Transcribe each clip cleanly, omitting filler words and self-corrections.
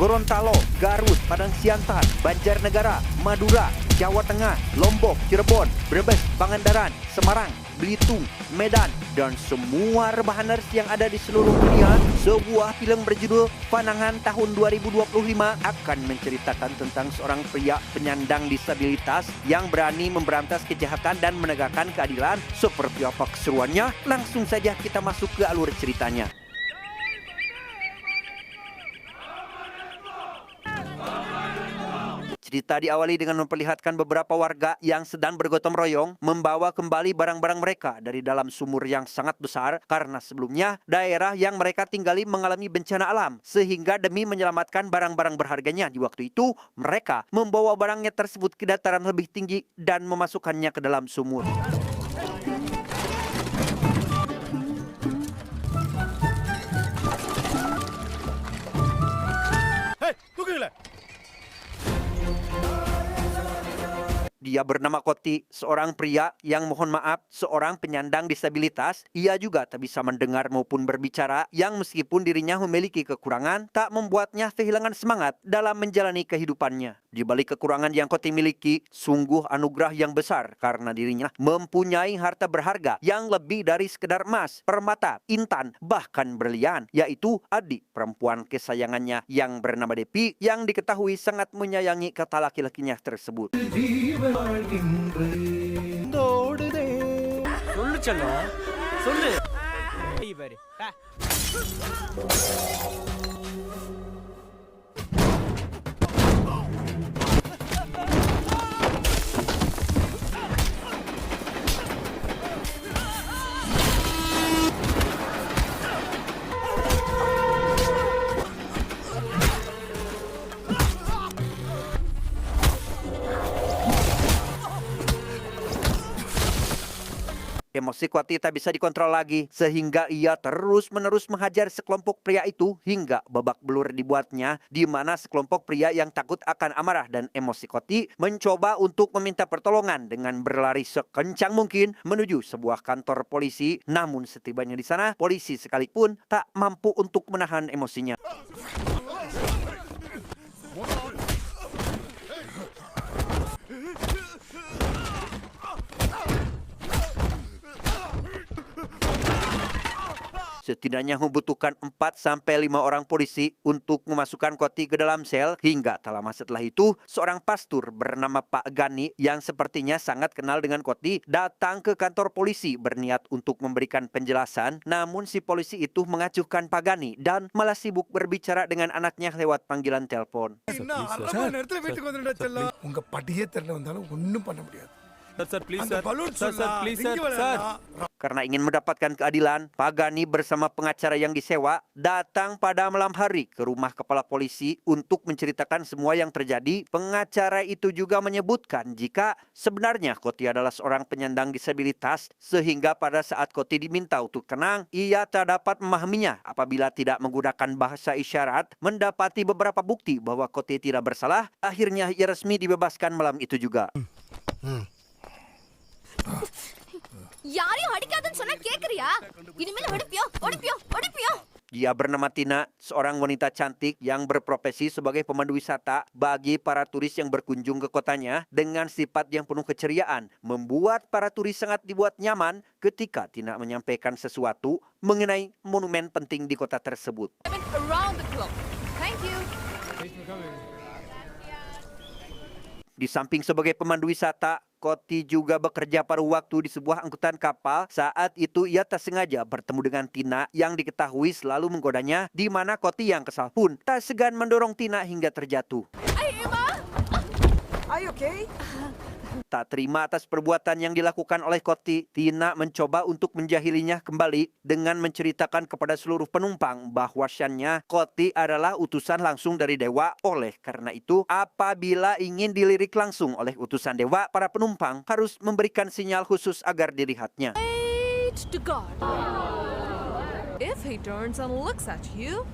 Gorontalo, Garut, Padang Siantar, Banjarnegara, Madura, Jawa Tengah, Lombok, Cirebon, Brebes, Pangandaran, Semarang, Belitung, Medan, dan semua rebahaners yang ada di seluruh dunia. Sebuah film berjudul Panangan tahun 2025 akan menceritakan tentang seorang pria penyandang disabilitas yang berani memberantas kejahatan dan menegakkan keadilan. Seperti apa keseruannya? Langsung saja kita masuk ke alur ceritanya. Cerita diawali dengan memperlihatkan beberapa warga yang sedang bergotong royong membawa kembali barang-barang mereka dari dalam sumur yang sangat besar karena sebelumnya daerah yang mereka tinggali mengalami bencana alam, sehingga demi menyelamatkan barang-barang berharganya di waktu itu mereka membawa barangnya tersebut ke dataran lebih tinggi dan memasukkannya ke dalam sumur. Hei, tunggulah. Dia bernama Koti, seorang pria yang mohon maaf, seorang penyandang disabilitas. Ia juga tak bisa mendengar maupun berbicara, yang meskipun dirinya memiliki kekurangan, tak membuatnya kehilangan semangat dalam menjalani kehidupannya. Di balik kekurangan yang Koti miliki, sungguh anugerah yang besar karena dirinya mempunyai harta berharga yang lebih dari sekedar emas, permata, intan, bahkan berlian, yaitu adik perempuan kesayangannya yang bernama Depi, yang diketahui sangat menyayangi kata laki-lakinya tersebut. சொல்லு செல்லம், சொல்லு. பாரு. Emosi Koti tak bisa dikontrol lagi, sehingga ia terus-menerus menghajar sekelompok pria itu hingga babak belur dibuatnya, di mana sekelompok pria yang takut akan amarah dan emosi Koti mencoba untuk meminta pertolongan dengan berlari sekencang mungkin menuju sebuah kantor polisi. Namun setibanya di sana, polisi sekalipun tak mampu untuk menahan emosinya. Setidaknya membutuhkan 4-5 orang polisi untuk memasukkan Koti ke dalam sel. Hingga tak lama setelah itu, seorang pastor bernama Pak Gani yang sepertinya sangat kenal dengan Koti datang ke kantor polisi berniat untuk memberikan penjelasan. Namun si polisi itu mengacuhkan Pak Gani dan malah sibuk berbicara dengan anaknya lewat panggilan telepon. உங்க படியே தெரியல வந்தாலும் ஒண்ணும் பண்ண முடியாது. Sir, please, அந்த sir. balloon Sir, சொல்லா, please, இங்க sir. வரேன்டா. Karena ingin mendapatkan keadilan, Pak Gani bersama pengacara yang disewa datang pada malam hari ke rumah kepala polisi untuk menceritakan semua yang terjadi. Pengacara itu juga menyebutkan jika sebenarnya Koti adalah seorang penyandang disabilitas, sehingga pada saat Koti diminta untuk tenang, ia tak dapat memahaminya apabila tidak menggunakan bahasa isyarat. Mendapati beberapa bukti bahwa Koti tidak bersalah, akhirnya ia resmi dibebaskan malam itu juga. யாரையும் அடிக்காதன்னு சொன்னா கேக்குறியா? இனிமேல் ஒடிப்பியோ. Dia bernama Tina, seorang wanita cantik yang berprofesi sebagai pemandu wisata bagi para turis yang berkunjung ke kotanya. Dengan sifat yang penuh keceriaan, membuat para turis sangat dibuat nyaman ketika Tina menyampaikan sesuatu mengenai monumen penting di kota tersebut. Around the clock. Thank you. Di samping sebagai pemandu wisata, Koti juga bekerja paruh waktu di sebuah angkutan kapal. Saat itu ia tak sengaja bertemu dengan Tina yang diketahui selalu menggodanya, di mana Koti yang kesal pun tak segan mendorong Tina hingga terjatuh. Hey, Emma. Are you okay? Tak terima atas perbuatan yang dilakukan oleh Koti, Tina mencoba untuk menjahilinya kembali dengan menceritakan kepada seluruh penumpang bahwasannya Koti adalah utusan langsung dari dewa. Oleh karena itu, apabila ingin dilirik langsung oleh utusan dewa, para penumpang harus memberikan sinyal khusus agar dilihatnya. Wait to God. If he turns and looks at you,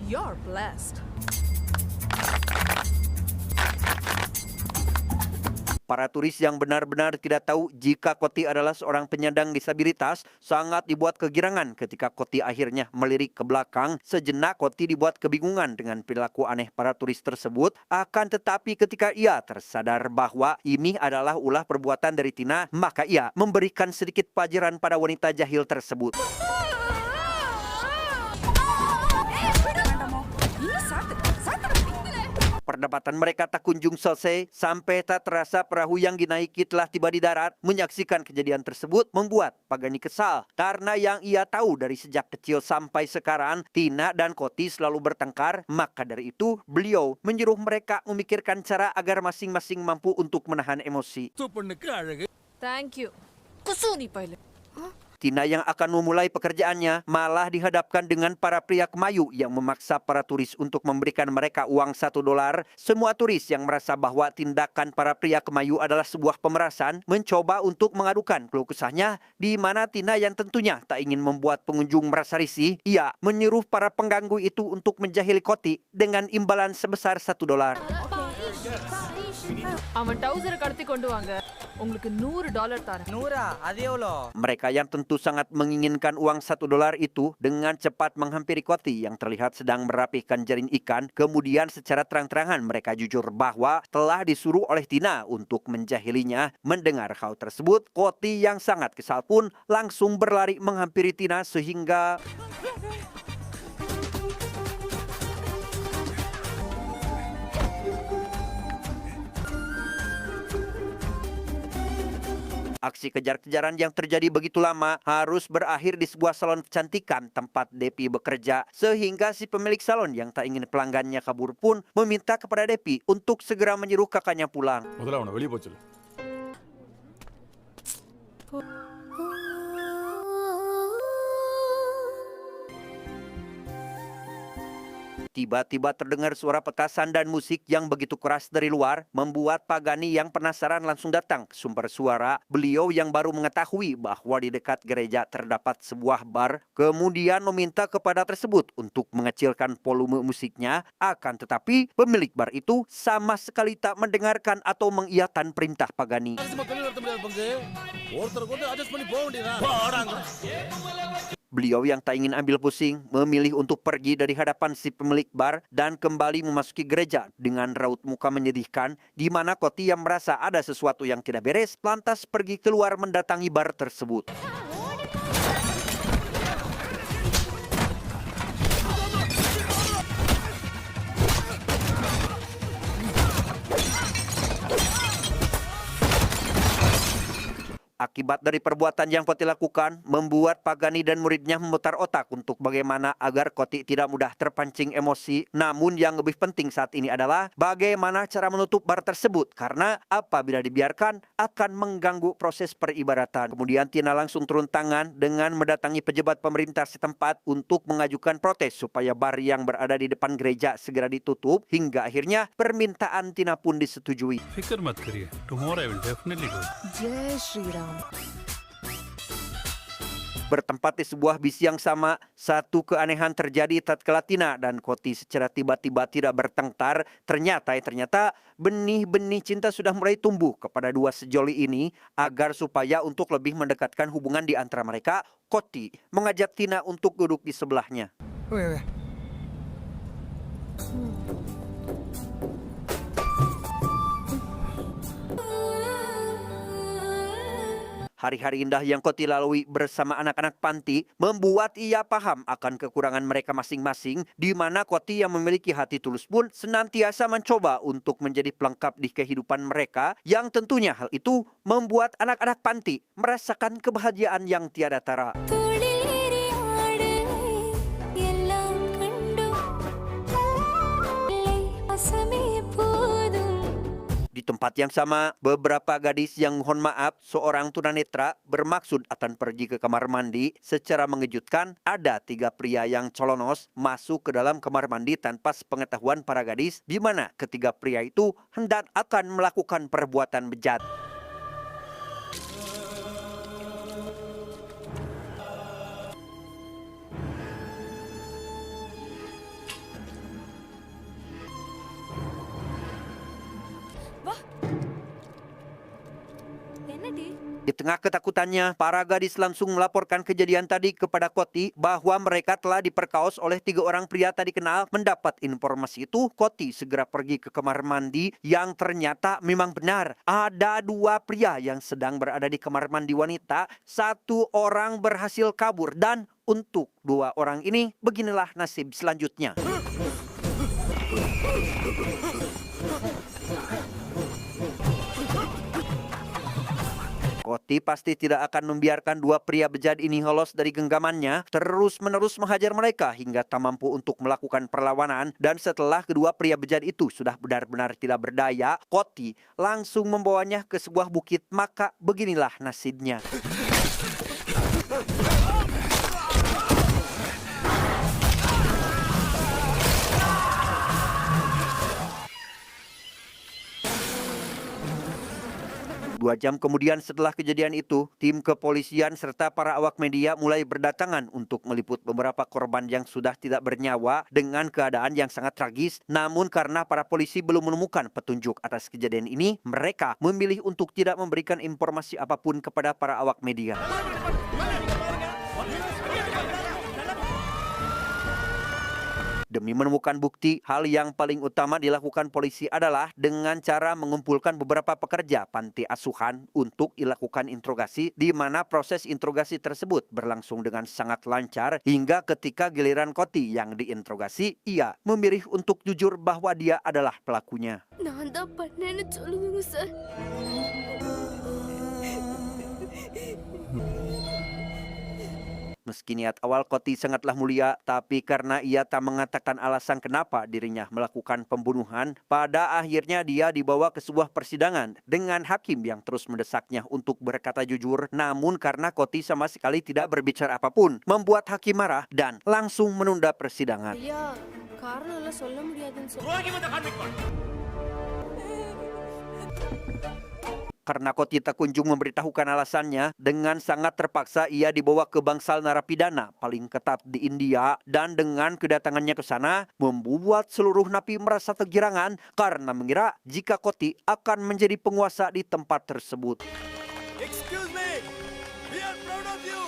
you're blessed. Para turis yang benar-benar tidak tahu jika Koti adalah seorang penyandang disabilitas sangat dibuat kegirangan ketika Koti akhirnya melirik ke belakang. Sejenak Koti dibuat kebingungan dengan perilaku aneh para turis tersebut. Akan tetapi ketika ia tersadar bahwa ini adalah ulah perbuatan dari Tina, maka ia memberikan sedikit pelajaran pada wanita jahil tersebut. Perdebatan mereka tak kunjung selesai sampai tak terasa perahu yang dinaiki telah tiba di darat. Menyaksikan kejadian tersebut membuat Pagani kesal karena yang ia tahu dari sejak kecil sampai sekarang Tina dan Koti selalu bertengkar. Maka dari itu beliau menyuruh mereka memikirkan cara agar masing-masing mampu untuk menahan emosi. Thank you. Kusuni pala. Tina yang akan memulai pekerjaannya malah dihadapkan dengan para pria kemayu yang memaksa para turis untuk memberikan mereka uang $1. Semua turis yang merasa bahwa tindakan para pria kemayu adalah sebuah pemerasan mencoba untuk mengadukan keluh kesahnya, di mana Tina yang tentunya tak ingin membuat pengunjung merasa risih, ia menyuruh para pengganggu itu untuk menjahili Koti dengan imbalan sebesar $1. அவன் டவுசரை கடத்தி கொண்டு வாங்க. உங்களுக்கு $100 தரேன். Mereka yang tentu sangat menginginkan uang $1 itu dengan cepat menghampiri Koti yang terlihat sedang merapihkan jaring ikan. Kemudian secara terang-terangan mereka jujur bahwa telah disuruh oleh Tina untuk menjahilinya. Mendengar hal tersebut, Koti yang sangat kesal pun langsung berlari menghampiri Tina sehingga aksi kejar-kejaran yang terjadi begitu lama harus berakhir di sebuah salon kecantikan tempat Depi bekerja. Sehingga si pemilik salon yang tak ingin pelanggannya kabur pun meminta kepada Depi untuk segera menyuruh kakaknya pulang. Tiba-tiba terdengar suara petasan dan musik yang begitu keras dari luar, membuat Pagani yang penasaran langsung datang ke sumber suara. Beliau yang baru mengetahui bahwa di dekat gereja terdapat sebuah bar, kemudian meminta kepada tersebut untuk mengecilkan volume musiknya. Akan tetapi pemilik bar itu sama sekali tak mendengarkan atau mengiyakan perintah Pagani. Beliau yang tak ingin ambil pusing memilih untuk pergi dari hadapan si pemilik bar dan kembali memasuki gereja dengan raut muka menyedihkan, di mana Koti yang merasa ada sesuatu yang tidak beres lantas pergi keluar mendatangi bar tersebut. Akibat dari perbuatan yang Koti lakukan, membuat Pagani dan muridnya memutar otak untuk bagaimana agar Koti tidak mudah terpancing emosi. Namun yang lebih penting saat ini adalah bagaimana cara menutup bar tersebut, karena apabila dibiarkan akan mengganggu proses peribadatan. Kemudian Tina langsung turun tangan dengan mendatangi pejabat pemerintah setempat untuk mengajukan protes supaya bar yang berada di depan gereja segera ditutup, hingga akhirnya permintaan Tina pun disetujui. फिक्र मत करिए, tomorrow I will definitely do it. Jai Shri Ram. Bertempat di sebuah bis yang sama, satu keanehan terjadi tatkala Tina dan Koti secara tiba-tiba tidak bertengkar. Ternyata benih-benih cinta sudah mulai tumbuh kepada dua sejoli ini. Agar supaya untuk lebih mendekatkan hubungan di antara mereka, Koti mengajak Tina untuk duduk di sebelahnya. Oke. Hari-hari indah yang Koti lalui bersama anak-anak panti membuat ia paham akan kekurangan mereka masing-masing, di mana Koti yang memiliki hati tulus pun senantiasa mencoba untuk menjadi pelengkap di kehidupan mereka, yang tentunya hal itu membuat anak-anak panti merasakan kebahagiaan yang tiada tara. Di tempat yang sama, beberapa gadis yang mohon maaf seorang tunanetra bermaksud akan pergi ke kamar mandi. Secara mengejutkan, ada 3 pria yang colonos masuk ke dalam kamar mandi tanpa sepengetahuan para gadis, di mana ketiga pria itu hendak akan melakukan perbuatan bejat. Di tengah ketakutannya, para gadis langsung melaporkan kejadian tadi kepada Koti bahwa mereka telah diperkaos oleh 3 orang pria tadi kenal. Mendapat informasi itu, Koti segera pergi ke kamar mandi yang ternyata memang benar. Ada 2 pria yang sedang berada di kamar mandi wanita. 1 orang berhasil kabur dan untuk 2 orang ini beginilah nasib selanjutnya. Koti pasti tidak akan membiarkan 2 pria bejat ini lolos dari genggamannya, terus-menerus menghajar mereka hingga tak mampu untuk melakukan perlawanan. Dan setelah kedua pria bejat itu sudah benar-benar tidak berdaya, Koti langsung membawanya ke sebuah bukit. Maka beginilah nasibnya. Dua jam kemudian setelah kejadian itu, tim kepolisian serta para awak media mulai berdatangan untuk meliput beberapa korban yang sudah tidak bernyawa dengan keadaan yang sangat tragis. Namun karena para polisi belum menemukan petunjuk atas kejadian ini, mereka memilih untuk tidak memberikan informasi apapun kepada para awak media. Demi menemukan bukti, hal yang paling utama dilakukan polisi adalah dengan cara mengumpulkan beberapa pekerja panti asuhan untuk dilakukan interogasi, di mana proses interogasi tersebut berlangsung dengan sangat lancar hingga ketika giliran Koti yang diinterogasi, ia memilih untuk jujur bahwa dia adalah pelakunya. நான் தான் பண்ணேன்னு சொல்லுங்க sir. Meski niat awal Koti sangatlah mulia, tapi karena ia tak mengatakan alasan kenapa dirinya melakukan pembunuhan, pada akhirnya dia dibawa ke sebuah persidangan dengan hakim yang terus mendesaknya untuk berkata jujur. Namun karena Koti sama sekali tidak berbicara apapun, membuat hakim marah dan langsung menunda persidangan. ஐயா காரணம் எல்லாம் சொல்ல முடியாதுன்னு சொல்ல. Karena Koti tak kunjung memberitahukan alasannya, dengan sangat terpaksa ia dibawa ke bangsal narapidana paling ketat di India. Dan dengan kedatangannya ke sana, membuat seluruh napi merasa kegirangan karena mengira jika Koti akan menjadi penguasa di tempat tersebut. Excuse me. We are proud of you.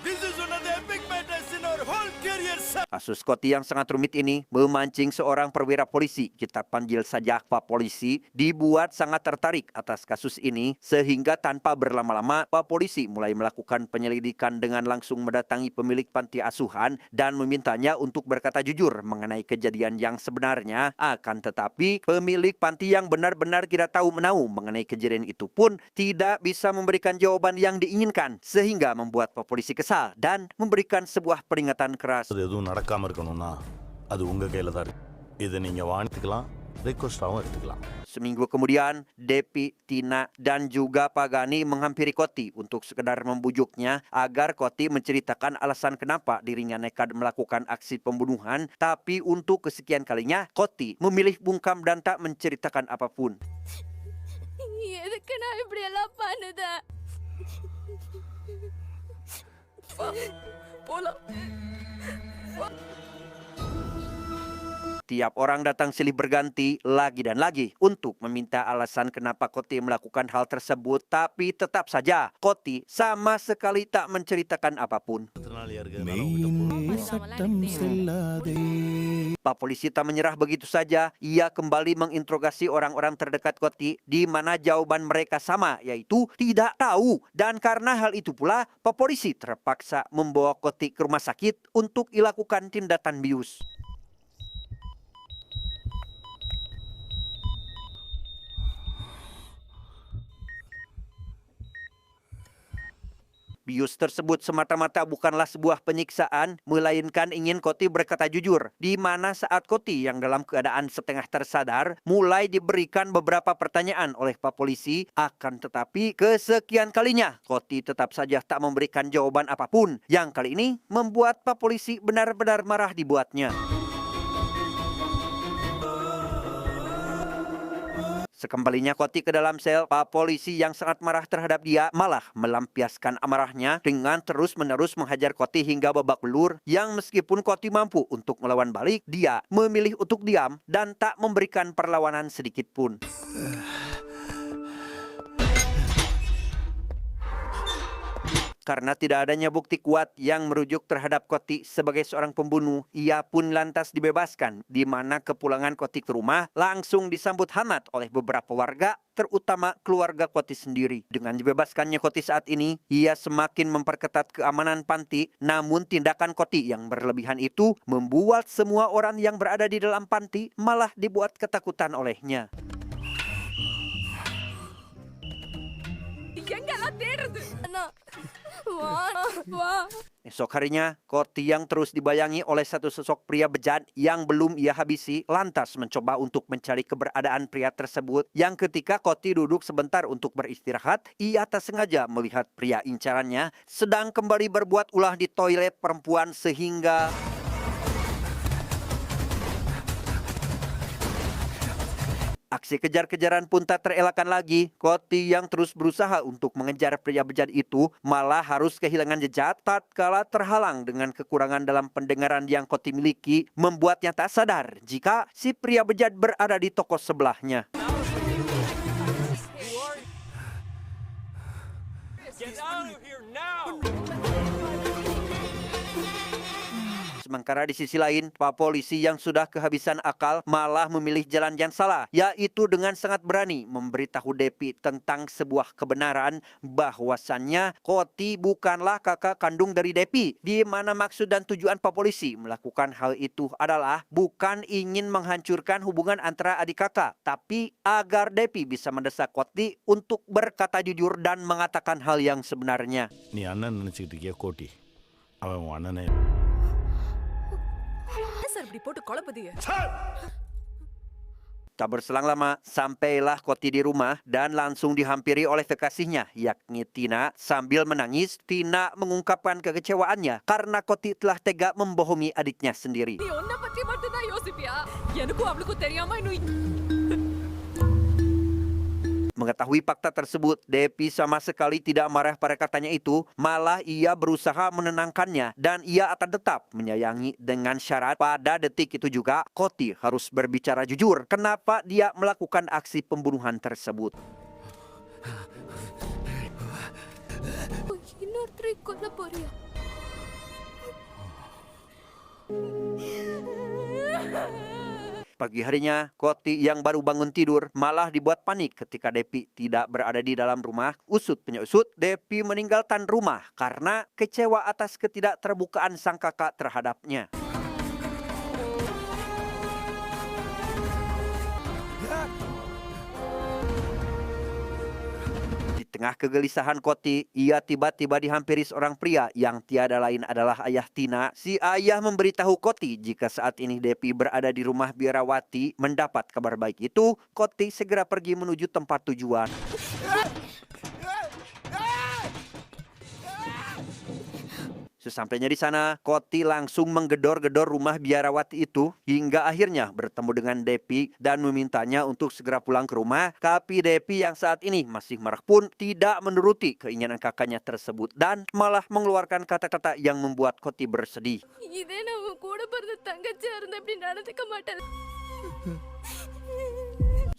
This is one of the epic battles in our whole career, sir. Kasus Koti yang sangat rumit ini memancing seorang perwira polisi, kita panggil saja Pak Polisi, dibuat sangat tertarik atas kasus ini sehingga tanpa berlama-lama Pak Polisi mulai melakukan penyelidikan dengan langsung mendatangi pemilik panti asuhan dan memintanya untuk berkata jujur mengenai kejadian yang sebenarnya. Akan tetapi pemilik panti yang benar-benar tidak tahu menahu mengenai kejadian itu pun tidak bisa memberikan jawaban yang diinginkan sehingga membuat Pak Polisi kesal dan memberikan sebuah peringatan keras. அது எதுவும் நடக்காம இருக்கணும்னா அது உங்க கையில தான் இருக்கு. இதை நீங்க வாங்கிக்கலாம், ரெக்வஸ்டாவும் எடுத்துக்கலாம். Seminggu kemudian, Depi, Tina, dan juga Pak Gani menghampiri Koti untuk sekedar membujuknya agar Koti menceritakan alasan kenapa dirinya nekat melakukan aksi pembunuhan. Tapi untuk kesekian kalinya, Koti memilih bungkam dan tak menceritakan apapun. எதுக்கு நான் இப்படி எல்லாம் பண்ணுதேன்? போலாம். Tiap orang datang silih berganti lagi dan lagi untuk meminta alasan kenapa Koti melakukan hal tersebut. Tapi tetap saja Koti sama sekali tak menceritakan apapun. Pak Polisi tak menyerah begitu saja. Ia kembali menginterogasi orang-orang terdekat Koti, di mana jawaban mereka sama, yaitu tidak tahu. Dan karena hal itu pula, Pak Polisi terpaksa membawa Koti ke rumah sakit untuk dilakukan tindakan bius. Bius tersebut semata-mata bukanlah sebuah penyiksaan, melainkan ingin Koti berkata jujur, di mana saat Koti yang dalam keadaan setengah tersadar mulai diberikan beberapa pertanyaan oleh Pak Polisi. Akan tetapi kesekian kalinya Koti tetap saja tak memberikan jawaban apapun, yang kali ini membuat Pak Polisi benar-benar marah dibuatnya. Sekembalinya Koti ke dalam sel, Pak Polisi yang sangat marah terhadap dia malah melampiaskan amarahnya dengan terus-menerus menghajar Koti hingga babak belur, yang meskipun Koti mampu untuk melawan balik, dia memilih untuk diam dan tak memberikan perlawanan sedikit pun. Karena tidak adanya bukti kuat yang merujuk terhadap Koti sebagai seorang pembunuh, ia pun lantas dibebaskan, di mana kepulangan Koti ke rumah langsung disambut hangat oleh beberapa warga, terutama keluarga Koti sendiri. Dengan dibebaskannya Koti saat ini, ia semakin memperketat keamanan panti, namun tindakan Koti yang berlebihan itu membuat semua orang yang berada di dalam panti malah dibuat ketakutan olehnya. அண்ணா வா Esok harinya, Koti yang terus dibayangi oleh satu sosok pria bejat yang belum ia habisi, lantas mencoba untuk mencari keberadaan pria tersebut yang ketika Koti duduk sebentar untuk beristirahat, ia tak sengaja melihat pria incarannya sedang kembali berbuat ulah di toilet perempuan sehingga aksi kejar-kejaran pun tak terelakkan lagi. Koti yang terus berusaha untuk mengejar pria bejat itu malah harus kehilangan jejak tatkala terhalang dengan kekurangan dalam pendengaran yang Koti miliki, membuatnya tak sadar jika si pria bejat berada di toko sebelahnya. Sementara di sisi lain, Pak Polisi yang sudah kehabisan akal malah memilih jalan yang salah, yaitu dengan sangat berani memberitahu Depi tentang sebuah kebenaran bahwasannya Koti bukanlah kakak kandung dari Depi, di mana maksud dan tujuan Pak Polisi melakukan hal itu adalah bukan ingin menghancurkan hubungan antara adik kakak, tapi agar Depi bisa mendesak Koti untuk berkata jujur dan mengatakan hal yang sebenarnya. நீ அண்ணன் நினச்சிக்கிட்டு இருக்கிய கோட்டி அவன் உன் அண்ணனே சார் இப்படி போட்டு குழப்பதிய Tak berselang lama, sampailah Koti di rumah dan langsung dihampiri oleh kekasihnya, yakni Tina. Sambil menangis, Tina mengungkapkan kekecewaannya karena Koti telah tega membohongi adiknya sendiri. நீ உன்னை பத்தி மட்டும் தான் யோசிப்பியா எனக்கும் அவளுக்கும் தெரியாம இன்னும் Mengetahui fakta tersebut, Depi sama sekali tidak marah pada katanya itu, malah ia berusaha menenangkannya dan ia akan tetap menyayangi dengan syarat pada detik itu juga Koti harus berbicara jujur kenapa dia melakukan aksi pembunuhan tersebut. இன்னொருத்தரை கொல்ல போறியா Pagi harinya, Koti yang baru bangun tidur malah dibuat panik ketika Depi tidak berada di dalam rumah. Usut punya usut, Depi meninggalkan rumah karena kecewa atas ketidakterbukaan sang kakak terhadapnya. Di tengah kegelisahan Koti, ia tiba-tiba dihampiri seorang pria yang tiada lain adalah ayah Tina. Si ayah memberitahu Koti jika saat ini Depi berada di rumah biarawati. Mendapat kabar baik itu, Koti segera pergi menuju tempat tujuan. Sesampainya di sana, Koti langsung menggedor-gedor rumah biarawati itu hingga akhirnya bertemu dengan Depi dan memintanya untuk segera pulang ke rumah. Tapi Depi yang saat ini masih marah pun tidak menuruti keinginan kakaknya tersebut dan malah mengeluarkan kata-kata yang membuat Koti bersedih. இதே நான் உன் கூட பிறந்த தங்கச்சியா இருந்தா இப்படி நடந்துக்க மாட்டேன்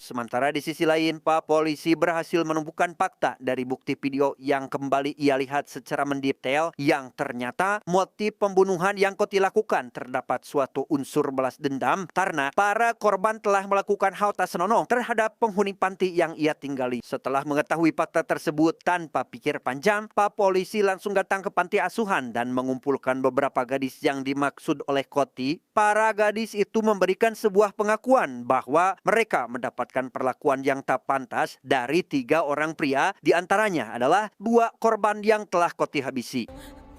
Sementara di sisi lain, Pak Polisi berhasil menemukan fakta dari bukti video yang kembali ia lihat secara mendetail yang ternyata motif pembunuhan yang Koti lakukan terdapat suatu unsur balas dendam karena para korban telah melakukan hal tak senonoh terhadap penghuni panti yang ia tinggali. Setelah mengetahui fakta tersebut, tanpa pikir panjang, Pak Polisi langsung datang ke panti asuhan dan mengumpulkan beberapa gadis yang dimaksud oleh Koti. Para gadis itu memberikan sebuah pengakuan bahwa mereka mendapatkan perlakuan yang tak pantas dari 3 orang pria, diantaranya adalah 2 korban yang telah Koti habisi.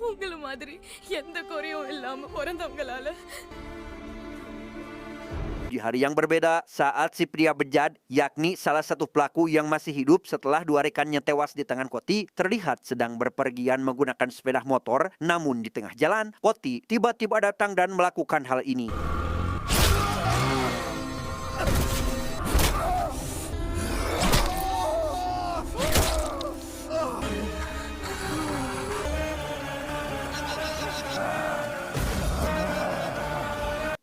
உங்கள மாதிரி எந்த குறையும் இல்லாம பிறந்தவங்களால Di hari yang berbeda, saat si pria bejat, yakni salah satu pelaku yang masih hidup setelah 2 rekannya tewas di tangan Koti, terlihat sedang berpergian menggunakan sepeda motor. Namun di tengah jalan, Koti tiba-tiba datang dan melakukan hal ini.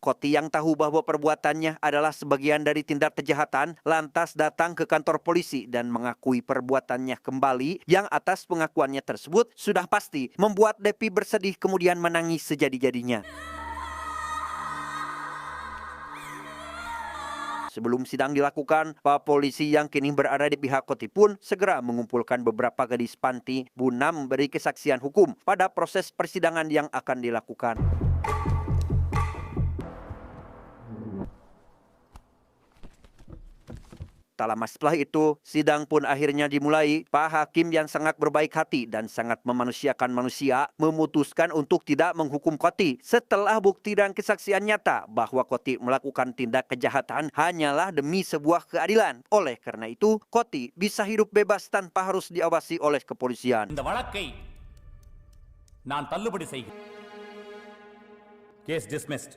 Koti yang tahu bahwa perbuatannya adalah sebagian dari tindak kejahatan lantas datang ke kantor polisi dan mengakui perbuatannya kembali yang atas pengakuannya tersebut sudah pasti membuat Depi bersedih kemudian menangis sejadi-jadinya. Sebelum sidang dilakukan, Pak polisi yang kini berada di pihak Koti pun segera mengumpulkan beberapa gadis panti guna memberi kesaksian hukum pada proses persidangan yang akan dilakukan. Tak lama setelah itu, sidang pun akhirnya dimulai. Pak Hakim yang sangat berbaik hati dan sangat memanusiakan manusia memutuskan untuk tidak menghukum Koti setelah bukti dan kesaksian nyata bahwa Koti melakukan tindak kejahatan hanyalah demi sebuah keadilan. Oleh karena itu, Koti bisa hidup bebas tanpa harus diawasi oleh kepolisian. இந்த வழக்கை நான் தள்ளுபடி செய்கிறேன். Case dismissed.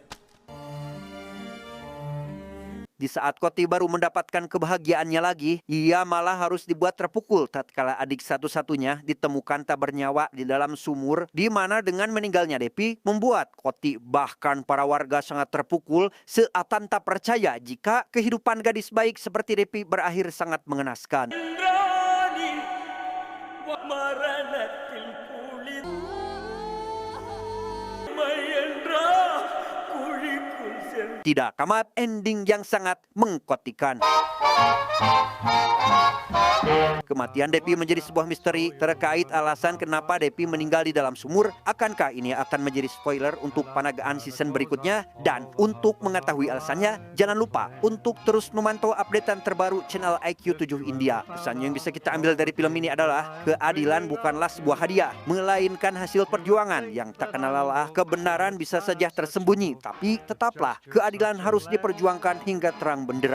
Di saat Koti baru mendapatkan kebahagiaannya lagi, ia malah harus dibuat terpukul tatkala adik satu-satunya ditemukan tak bernyawa di dalam sumur, di mana dengan meninggalnya Depi membuat Koti bahkan para warga sangat terpukul seakan tak percaya jika kehidupan gadis baik seperti Depi berakhir sangat mengenaskan. Tidak kamat, ending yang sangat mengkotikan. Kematian Depi menjadi sebuah misteri terkait alasan kenapa Depi meninggal di dalam sumur. Akankah ini akan menjadi spoiler untuk panagaan season berikutnya? Dan untuk mengetahui alasannya, jangan lupa untuk terus memantau updatean terbaru channel IQ7 India. Pesan yang bisa kita ambil dari film ini adalah keadilan bukanlah sebuah hadiah, melainkan hasil perjuangan yang tak kenal lelah. Kebenaran bisa saja tersembunyi, tapi tetaplah keadilan harus diperjuangkan hingga terang benderang.